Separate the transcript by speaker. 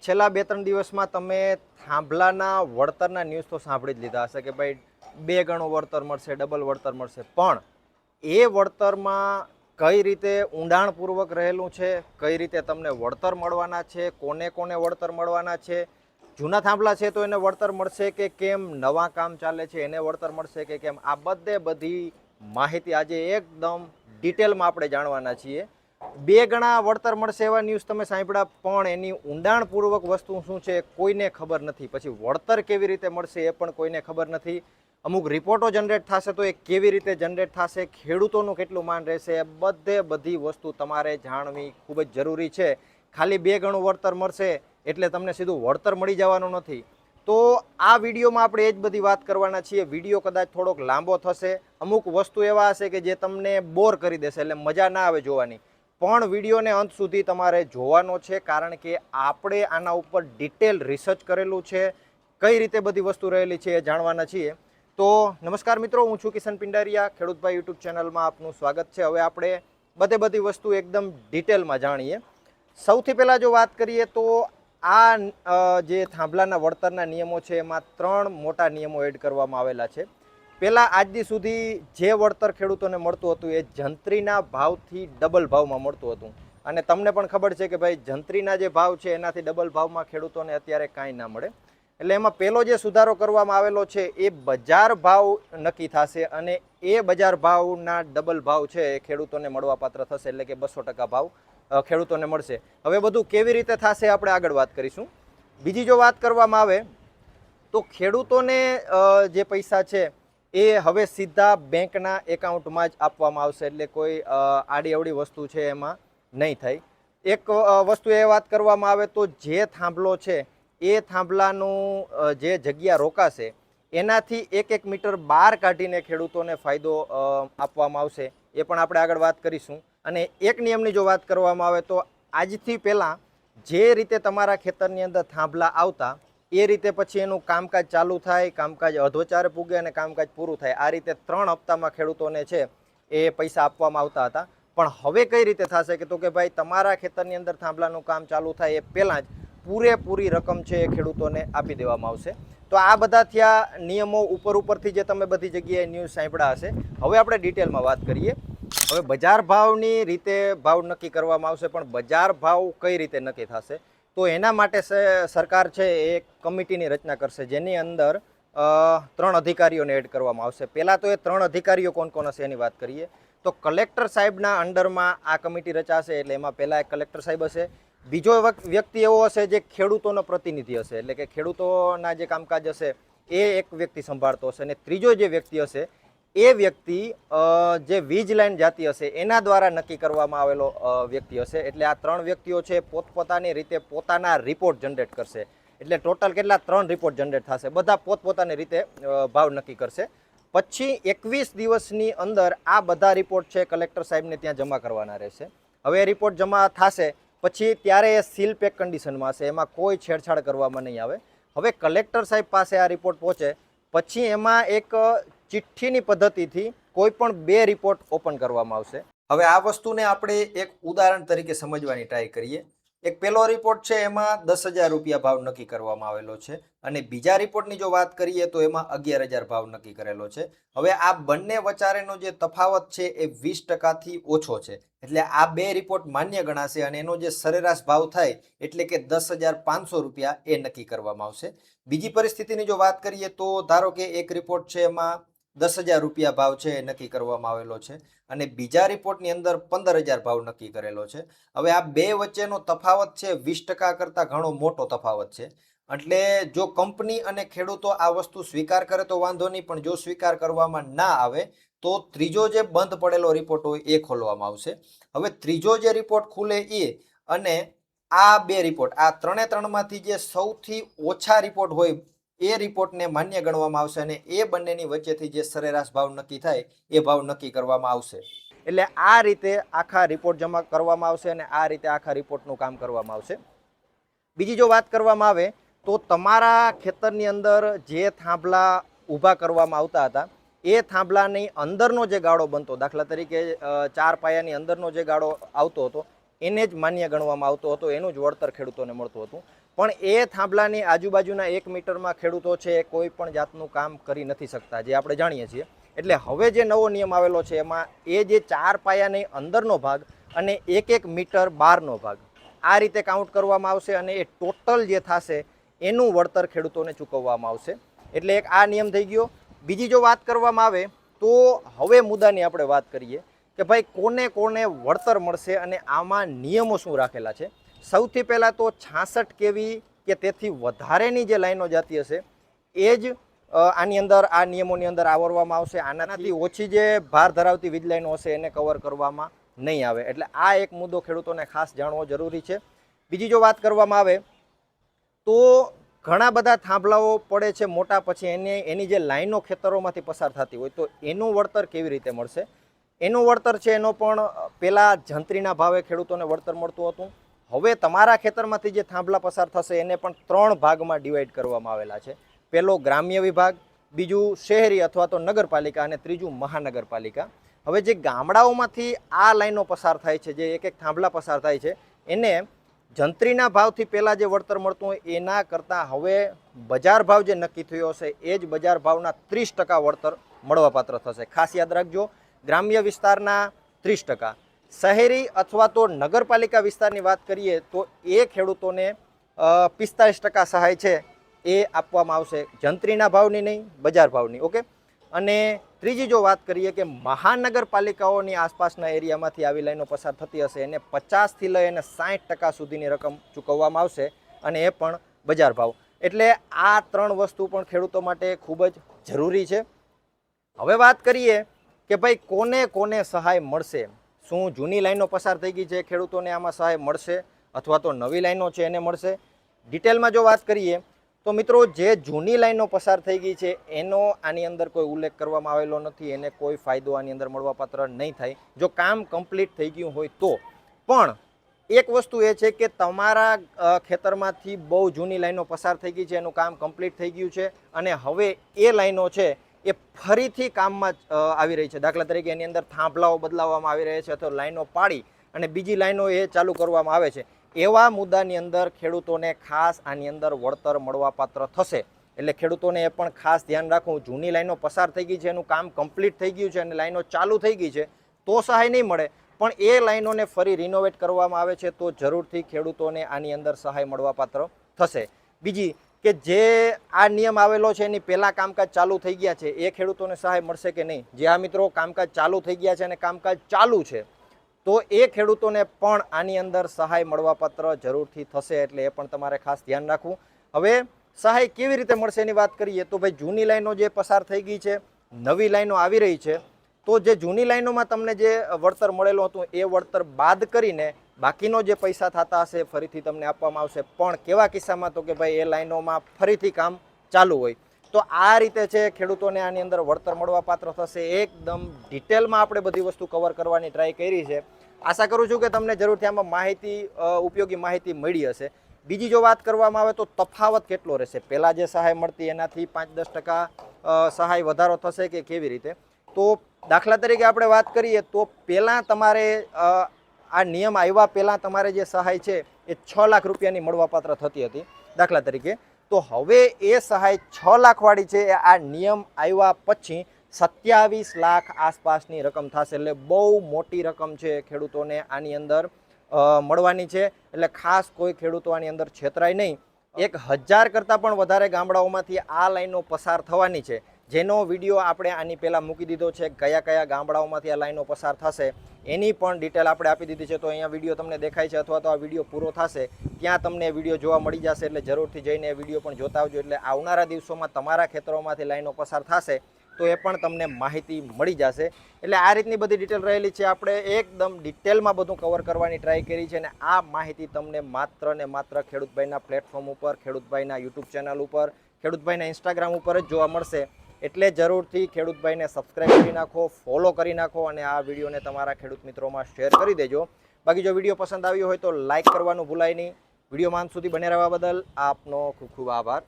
Speaker 1: છેલ્લા 2-3 દિવસમાં તમે થાંભલાના વળતરના ન્યૂઝ તો સાંભળી જ લીધા હશે કે ભાઈ 2 ગણું વળતર મળશે, ડબલ વળતર મળશે. પણ એ વળતરમાં કઈ રીતે ઊંડાણપૂર્વક રહેલું છે, કઈ રીતે તમને વળતર મળવાના છે, કોને કોને વળતર મળવાના છે, જૂના થાંભલા છે તો એને વળતર મળશે કે કેમ, નવા કામ ચાલે છે એને વળતર મળશે કે કેમ, આ બધી માહિતી આજે એકદમ ડિટેલમાં આપણે જાણવાના છીએ. 2 ગણા વળતર મળશે એવા ન્યૂઝ તમે સાંભળ્યા, પણ એની ઊંડાણપૂર્વક વસ્તુ શું છે કોઈને ખબર નથી. પછી વળતર કેવી રીતે મળશે એ પણ કોઈને ખબર નથી. અમુક રિપોર્ટો જનરેટ થશે તો એ કેવી રીતે જનરેટ થશે, ખેડૂતોનું કેટલું માન રહેશે, બધી વસ્તુ તમારે જાણવી ખૂબ જ જરૂરી છે. ખાલી 2 ગણું વળતર મળશે એટલે તમને સીધું વળતર મળી જવાનું નથી. તો આ વિડીયોમાં આપણે એ જ બધી વાત કરવાના છીએ. વિડીયો કદાચ થોડોક લાંબો થશે, અમુક વસ્તુ એવા હશે કે જે તમને બોર કરી દેશે, એટલે મજા ના આવે જોવાની. પણ વિડીયોને અંત સુધી તમારે જોવાનો છે, કારણ કે આપણે આના ઉપર ડિટેલ રિસર્ચ કરેલું છે, કઈ રીતે બધી વસ્તુ રહેલી છે એ જાણવાના છીએ. તો નમસ્કાર મિત્રો, હું છું કિશન પિંડારિયા, ખેડૂતભાઈ યુટ્યુબ ચેનલમાં આપનું સ્વાગત છે. હવે આપણે બધી વસ્તુ એકદમ ડિટેલમાં જાણીએ. સૌથી પહેલાં જો વાત કરીએ તો આ જે થાંભલાના વળતરના નિયમો છે એમાં 3 મોટા નિયમો એડ કરવામાં આવેલા છે. પહેલાં આજથી સુધી જે વળતર ખેડૂતોને મળતું હતું એ જંત્રીના ભાવથી ડબલ ભાવમાં મળતું હતું. અને તમને પણ ખબર છે કે ભાઈ જંત્રીના જે ભાવ છે એનાથી ડબલ ભાવમાં ખેડૂતોને અત્યારે કાંઈ ના મળે. એટલે એમાં પહેલો જે સુધારો કરવામાં આવેલો છે એ બજાર ભાવ નક્કી થશે, અને એ બજાર ભાવના ડબલ ભાવ છે એ ખેડૂતોને મળવાપાત્ર થશે, એટલે કે 200% ભાવ ખેડૂતોને મળશે. હવે બધું કેવી રીતે થશે આપણે આગળ વાત કરીશું. બીજી જો વાત કરવામાં આવે તો ખેડૂતોને જે પૈસા છે એ હવે સીધા બેંકના એકાઉન્ટમાં જ આપવામાં આવશે, એટલે કોઈ આડી અવળી વસ્તુ છે એમાં નહીં થાય. એક વસ્તુ એ વાત કરવામાં આવે તો જે થાંભલો છે એ થાંભલાનું જે જગ્યા રોકાશે એનાથી 1 મીટર બહાર કાઢીને ખેડૂતોને ફાયદો આપવામાં આવશે, એ પણ આપણે આગળ વાત કરીશું. અને એક નિયમની જો વાત કરવામાં આવે તો આજથી પહેલાં જે રીતે તમારા ખેતરની અંદર થાંભલા આવતા એ રીતે પછી એનું કામકાજ ચાલુ થાય, કામકાજ અધોચારે પૂગે અને કામકાજ પૂરું થાય. આ રીતે 3 હપ્તામાં ખેડૂતોને છે એ પૈસા આપવામાં આવતા હતા. પણ હવે કઈ રીતે થશે કે તો કે ભાઈ તમારા ખેતરની અંદર થાંભલાનું કામ ચાલુ થાય એ પહેલાં જ પૂરેપૂરી રકમ છે એ ખેડૂતોને આપી દેવામાં આવશે. તો આ બધા થયા નિયમો ઉપરથી જે તમે બધી જગ્યાએ ન્યૂઝ સાંભળ્યા હશે. હવે આપણે ડિટેલમાં વાત કરીએ. હવે બજાર ભાવની રીતે ભાવ નક્કી કરવામાં આવશે, પણ બજાર ભાવ કઈ રીતે નક્કી થશે તો એના માટે સરકાર છે એ એક કમિટીની રચના કરશે, જેની અંદર 3 અધિકારીઓને એડ કરવામાં આવશે. પહેલાં તો એ 3 અધિકારીઓ કોણ હશે એની વાત કરીએ તો કલેક્ટર સાહેબના અંડરમાં આ કમિટી રચાશે. એટલે એમાં પહેલાં એક કલેક્ટર સાહેબ હશે, બીજો વ્યક્તિ એવો હશે જે ખેડૂતોનો પ્રતિનિધિ હશે, એટલે કે ખેડૂતોના જે કામકાજ હશે એ એક વ્યક્તિ સંભાળતો હશે, અને ત્રીજો જે વ્યક્તિ હશે એ વ્યક્તિ જે વીજ લાઈન જાતી હશે એના દ્વારા નક્કી કરવામાં આવેલો વ્યક્તિ હશે. એટલે આ 3 વ્યક્તિઓ છે પોતપોતાની રીતે પોતાના રિપોર્ટ જનરેટ કરશે. એટલે ટોટલ કેટલા 3 રિપોર્ટ જનરેટ થશે, બધા પોતપોતાની રીતે ભાવ નક્કી કરશે. પછી 21 દિવસની અંદર આ બધા રિપોર્ટ છે કલેક્ટર સાહેબને ત્યાં જમા કરવાના રહેશે. હવે રિપોર્ટ જમા થશે પછી ત્યારે એ સીલ પેક કન્ડિશનમાં હશે, એમાં કોઈ છેડછાડ કરવામાં નહીં આવે. હવે કલેક્ટર સાહેબ પાસે આ રિપોર્ટ પહોંચે પછી એમાં એક ચિઠ્ઠીની પદ્ધતિથી કોઈ પણ 2 રિપોર્ટ ઓપન કરવામાં આવશે. હવે આ વસ્તુને આપણે એક ઉદાહરણ તરીકે સમજવાની ટ્રાય કરીએ. એક પહેલો રિપોર્ટ છે એમાં 10,000 રૂપિયા ભાવ નક્કી કરવામાં આવેલો છે, અને બીજા રિપોર્ટની જો વાત કરીએ તો એમાં 11,000 ભાવ નક્કી કરેલો છે. હવે આ બંને વચારેનો જે તફાવત છે એ 20%થી ઓછો છે, એટલે આ 2 રિપોર્ટ માન્ય ગણાશે, અને એનો જે સરેરાશ ભાવ થાય એટલે કે 10,500 રૂપિયા એ નક્કી કરવામાં આવશે. બીજી પરિસ્થિતિની જો વાત કરીએ તો ધારો કે એક રિપોર્ટ છે એમાં 10,000 રૂપિયા ભાવ છે એ નક્કી કરવામાં આવેલો છે, અને બીજા રિપોર્ટની અંદર 15,000 ભાવ નક્કી કરેલો છે. હવે આ 2 વચ્ચેનો તફાવત છે 20% કરતાં ઘણો મોટો તફાવત છે. એટલે જો કંપની અને ખેડૂતો આ વસ્તુ સ્વીકાર કરે તો વાંધો નહીં, પણ જો સ્વીકાર કરવામાં ના આવે તો ત્રીજો જે બંધ પડેલો રિપોર્ટ હોય એ ખોલવામાં આવશે. હવે ત્રીજો જે રિપોર્ટ ખુલે એ, અને આ 2 રિપોર્ટ, આ 3માંથી જે સૌથી ઓછા રિપોર્ટ હોય એ રિપોર્ટને માન્ય ગણવામાં આવશે, અને એ બંનેની વચ્ચેથી જે સરેરાશ ભાવ નક્કી થાય એ ભાવ નક્કી કરવામાં આવશે. એટલે આ રીતે આખા રિપોર્ટ જમા કરવામાં આવશે, અને આ રીતે આખા રિપોર્ટનું કામ કરવામાં આવશે. બીજી જો વાત કરવામાં આવે તો તમારા ખેતરની અંદર જે થાંભલા ઊભા કરવામાં આવતા હતા એ થાંભલાની અંદરનો જે ગાળો બનતો, દાખલા તરીકે 4 પાયાની અંદરનો જે ગાળો આવતો હતો એને જ માન્ય ગણવામાં આવતો હતો, એનું જ વળતર ખેડૂતોને મળતું હતું. પણ એ થાંભલાની આજુબાજુના 1 મીટરમાં ખેડૂતો છે એ કોઈ પણ જાતનું કામ કરી નથી શકતા, જે આપણે જાણીએ છીએ. એટલે હવે જે નવો નિયમ આવેલો છે એમાં એ જે 4 પાયાની અંદરનો ભાગ અને 1-1 મીટર બહારનો ભાગ આ રીતે કાઉન્ટ કરવામાં આવશે અને એ ટોટલ જે થશે એનું વળતર ખેડૂતોને ચૂકવવામાં આવશે. એટલે એક આ નિયમ થઈ ગયો. બીજી જો વાત કરવામાં આવે તો હવે મુદ્દાની આપણે વાત કરીએ કે ભાઈ કોને કોને વળતર મળશે અને આમાં નિયમો શું રાખેલા છે. સૌથી પહેલાં તો 66 કેવી કે તેથી વધારેની જે લાઈનો જતી હશે એ જ આની અંદર આ નિયમોની અંદર આવરવામાં આવશે. આનાથી ઓછી જે ભાર ધરાવતી વીજ લાઈનો હશે એને કવર કરવામાં નહીં આવે. એટલે આ એક મુદ્દો ખેડૂતોને ખાસ જાણવો જરૂરી છે. બીજી જો વાત કરવામાં આવે તો ઘણા બધા થાંભલાઓ પડે છે મોટા, પછી એની જે લાઈનો ખેતરોમાંથી પસાર થતી હોય તો એનું વળતર કેવી રીતે મળશે. એનું વળતર છે એનો પણ પહેલાં જંત્રીના ભાવે ખેડૂતોને વળતર મળતું હતું. હવે તમારા ખેતરમાંથી જે થાંભલા પસાર થશે એને પણ 3 ભાગમાં ડિવાઈડ કરવામાં આવેલા છે. પહેલો ગ્રામ્ય વિભાગ, બીજું શહેરી અથવા તો નગરપાલિકા અને ત્રીજું મહાનગરપાલિકા. હવે જે ગામડાઓમાંથી આ લાઈનો પસાર થાય છે, જે 1-1 થાંભલા પસાર થાય છે, એને જંત્રીના ભાવથી પહેલાં જે વળતર મળતું હોય એના કરતાં હવે બજાર ભાવ જે નક્કી થયો હશે એ જ બજાર ભાવના 30% વળતર મળવાપાત્ર થશે. ખાસ યાદ રાખજો, ગ્રામ્ય વિસ્તારના 30%, શહેરી અથવા તો નગરપાલિકા વિસ્તારની વાત કરીએ તો એ ખેડૂતોને 45% સહાય છે એ આપવામાં આવશે, જંત્રીના ભાવની નહીં, બજાર ભાવની. ઓકે. અને ત્રીજી જો વાત કરીએ કે મહાનગરપાલિકાઓની આસપાસના એરિયામાંથી આવી લાઈનો પસાર થતી હશે એને 50થી લઈ અને 60% સુધીની રકમ ચૂકવવામાં આવશે અને એ પણ બજાર ભાવ. એટલે આ 3 વસ્તુ પણ ખેડૂતો માટે ખૂબ જ જરૂરી છે. હવે વાત કરીએ કે ભાઈ કોને કોને સહાય મળશે. શું જૂની લાઈનો પસાર થઈ ગઈ છે ખેડૂતોને આમાં સહાય મળશે અથવા તો નવી લાઈનો છે એને મળશે? ડિટેલમાં જો વાત કરીએ તો મિત્રો જે જૂની લાઈનો પસાર થઈ ગઈ છે એનો આની અંદર કોઈ ઉલ્લેખ કરવામાં આવેલો નથી, એને કોઈ ફાયદો આની અંદર મળવાપાત્ર નહીં થાય જો કામ કમ્પ્લીટ થઈ ગયું હોય તો. પણ એક વસ્તુ એ છે કે તમારા ખેતરમાંથી બહુ જૂની લાઈનો પસાર થઈ ગઈ છે, એનું કામ કમ્પ્લીટ થઈ ગયું છે અને હવે એ લાઈનો છે એ ફરીથી કામમાં આવી રહી છે. દાખલા તરીકે એની અંદર થાંભલાઓ બદલાવવામાં આવી રહ્યા છે અથવા લાઈનો પાડી અને બીજી લાઈનો એ ચાલુ કરવામાં આવે છે. એવા મુદ્દાની અંદર ખેડૂતોને ખાસ આની અંદર વળતર મળવાપાત્ર થશે. એટલે ખેડૂતોને એ પણ ખાસ ધ્યાન રાખવું, જૂની લાઈનો પસાર થઈ ગઈ છે, એનું કામ કમ્પ્લીટ થઈ ગયું છે અને લાઈનો ચાલુ થઈ ગઈ છે તો સહાય નહીં મળે, પણ એ લાઈનોને ફરી રિનોવેટ કરવામાં આવે છે તો જરૂરથી ખેડૂતોને આની અંદર સહાય મળવાપાત્ર થશે. બીજી કે જે આ નિયમ આવેલો છે એની પહેલાં કામકાજ ચાલુ થઈ ગયા છે એ ખેડૂતોને સહાય મળશે કે નહીં? જે આ મિત્રો કામકાજ ચાલુ થઈ ગયા છે અને કામકાજ ચાલુ છે તો એ ખેડૂતોને પણ આની અંદર સહાય મળવાપાત્ર જરૂરથી થશે. એટલે એ પણ તમારે ખાસ ધ્યાન રાખવું. હવે સહાય કેવી રીતે મળશે એની વાત કરીએ તો ભાઈ જૂની લાઈનો જે પસાર થઈ ગઈ છે, નવી લાઈનો આવી રહી છે, તો જે જૂની લાઈનોમાં તમને જે વળતર મળેલું હતું એ વળતર બાદ કરીને બાકીનો જે પૈસા થતા હશે ફરીથી તમને આપવામાં આવશે. પણ કેવા કિસ્સામાં? તો કે ભાઈ એ લાઈનોમાં ફરીથી કામ ચાલુ હોય. તો આ રીતે છે ખેડૂતોને આની અંદર વળતર મળવાપાત્ર થશે. એકદમ ડિટેલમાં આપણે બધી વસ્તુ કવર કરવાની ટ્રાય કરી છે. આશા કરું છું કે તમને જરૂરથી આમાં માહિતી, ઉપયોગી માહિતી મળી હશે. બીજી જો વાત કરવામાં આવે તો તફાવત કેટલો રહેશે? પહેલાં જે સહાય મળતી એનાથી 5-10% સહાય વધારો થશે કે કેવી રીતે? તો દાખલા તરીકે આપણે વાત કરીએ તો પહેલાં તમારે આ નિયમ આવ્યા પહેલાં તમારે જે સહાય છે એ 6 લાખ રૂપિયાની મળવાપાત્ર થતી હતી દાખલા તરીકે. તો હવે એ સહાય 6 લાખવાળી છે એ આ નિયમ આવ્યા પછી 27 લાખ આસપાસની રકમ થશે. એટલે બહુ મોટી રકમ છે ખેડૂતોને આની અંદર મળવાની છે. એટલે ખાસ કોઈ ખેડૂતો આની અંદર છેતરાય નહીં. 1000 કરતાં પણ વધારે ગામડાઓમાંથી આ લાઈનો પસાર થવાની છે, જેનો વિડીયો આપણે આની પહેલાં મૂકી દીધો છે. કયા કયા ગામડાઓમાંથી આ લાઈનો પસાર થશે એની પણ ડિટેલ આપણે આપી દીધી છે. તો અહીંયા વિડીયો તમને દેખાય છે અથવા તો આ વિડીયો પૂરો થશે ત્યાં તમને એ વિડીયો જોવા મળી જશે. એટલે જરૂરથી જઈને એ વિડીયો પણ જોતા આવજો. એટલે આવનારા દિવસોમાં તમારા ખેતરોમાંથી લાઈનો પસાર થશે તો એ પણ તમને માહિતી મળી જશે. એટલે આ રીતની બધી ડિટેલ રહેલી છે. આપણે એકદમ ડિટેલમાં બધું કવર કરવાની ટ્રાય કરી છે અને આ માહિતી તમને માત્ર ને માત્ર ખેડૂતભાઈના પ્લેટફોર્મ ઉપર, ખેડૂતભાઈના યુટ્યુબ ચેનલ ઉપર, ખેડૂતભાઈના ઇન્સ્ટાગ્રામ ઉપર જ જોવા મળશે. એટલે જરૂરથી ખેડૂતભાઈને સબસ્ક્રાઈબ કરી નાખો, ફોલો કરી નાખો અને આ વિડીયોને તમારા ખેડૂત મિત્રોમાં શેર કરી દેજો. બાકી જો વિડીયો પસંદ આવ્યો હોય તો લાઇક કરવાનું ભૂલાય નહીં. વિડીયોમાં અંત સુધી બને રહેવા બદલ આપનો ખૂબ ખૂબ આભાર.